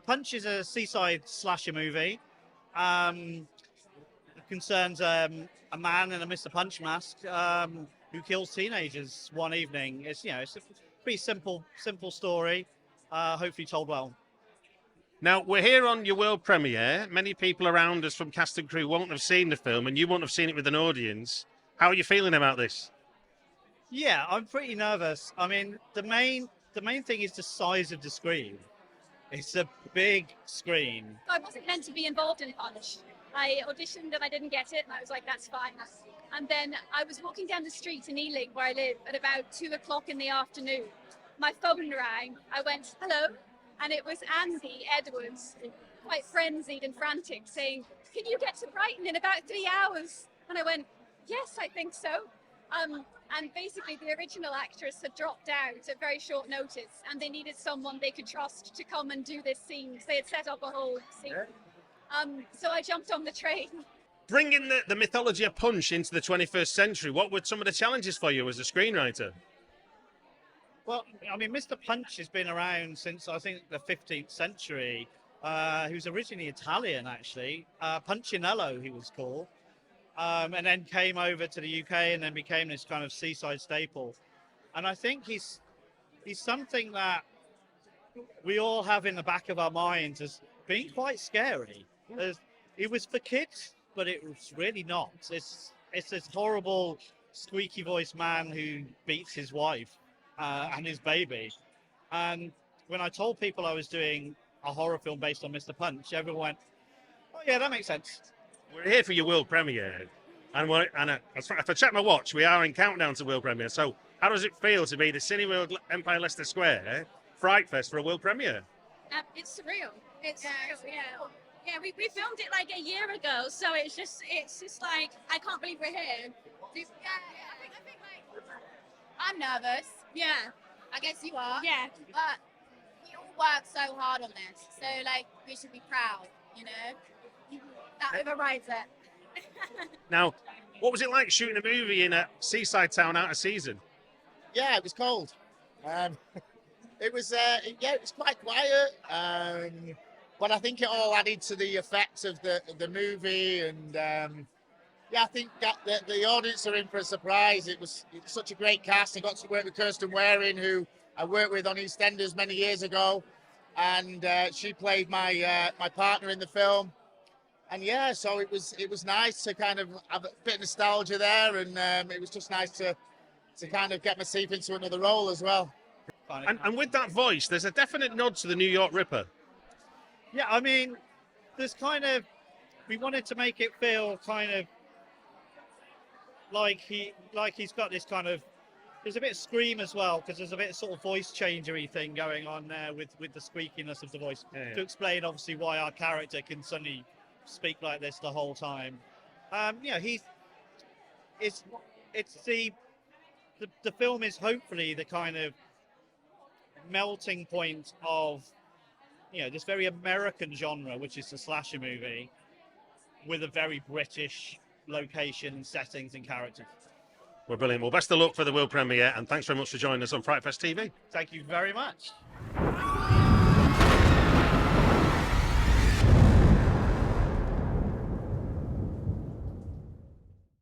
Punch is a seaside slasher movie. It concerns a man in a Mr. Punch mask who kills teenagers one evening. It's it's a pretty simple story, hopefully told well. Now, we're here on your world premiere. Many people around us from cast and crew won't have seen the film, and you won't have seen it with an audience. How are you feeling about this? Yeah, I'm pretty nervous. I mean, the main thing is the size of the screen. It's a big screen. I wasn't meant to be involved in Punch. I auditioned and I didn't get it, and I was like, that's fine. And then I was walking down the street in Ealing, where I live, at about 2 o'clock in the afternoon. My phone rang. I went, hello? And it was Andy Edwards, quite frenzied and frantic, saying, can you get to Brighton in about 3 hours? And I went, yes, I think so. And basically the original actress had dropped out at very short notice, and they needed someone they could trust to come and do this scene, because they had set up a whole scene. So I jumped on the train. Bringing the mythology of Punch into the 21st century, what were some of the challenges for you as a screenwriter? Well, I mean, Mr. Punch has been around since, I think, the 15th century. He was originally Italian, actually. Punchinello, he was called. And then came over to the UK and then became this kind of seaside staple. And I think he's something that we all have in the back of our minds as being quite scary. It was for kids, but it was really not. It's this horrible, squeaky-voiced man who beats his wife and his baby. And when I told people I was doing a horror film based on Mr. Punch, everyone went, oh yeah, that makes sense. We're here for your world premiere, and if I check my watch, we are in countdown to world premiere. So how does it feel to be the Cineworld Empire Leicester Square FrightFest for a world premiere? It's surreal. It's surreal, yeah. Yeah, we filmed it like a year ago, so it's just like, I can't believe we're here. Yeah, I think like, I'm nervous. Yeah. I guess you are. Yeah. But we all work so hard on this, so like, we should be proud, you know? That overrides it. Now, what was it like shooting a movie in a seaside town out of season? Yeah, it was cold. It was quite quiet, but I think it all added to the effect of the movie, and I think that the audience are in for a surprise. It was such a great cast. I got to work with Kirsten Waring, who I worked with on EastEnders many years ago, and she played my partner in the film. And yeah, so it was nice to kind of have a bit of nostalgia there, and it was just nice to kind of get myself into another role as well. And with that voice, there's a definite nod to the New York Ripper. Yeah, I mean, there's we wanted to make it feel kind of like he's got this kind of, there's a bit of scream as well, because there's a bit of sort of voice changery thing going on there with the squeakiness of the voice, to explain obviously why our character can suddenly speak like this the whole time. The film is hopefully the kind of melting point of this very American genre, which is the slasher movie, with a very British location, settings and characters. Well, brilliant. Well, best of luck for the world premiere, and thanks very much for joining us on FrightFest TV. Thank you very much.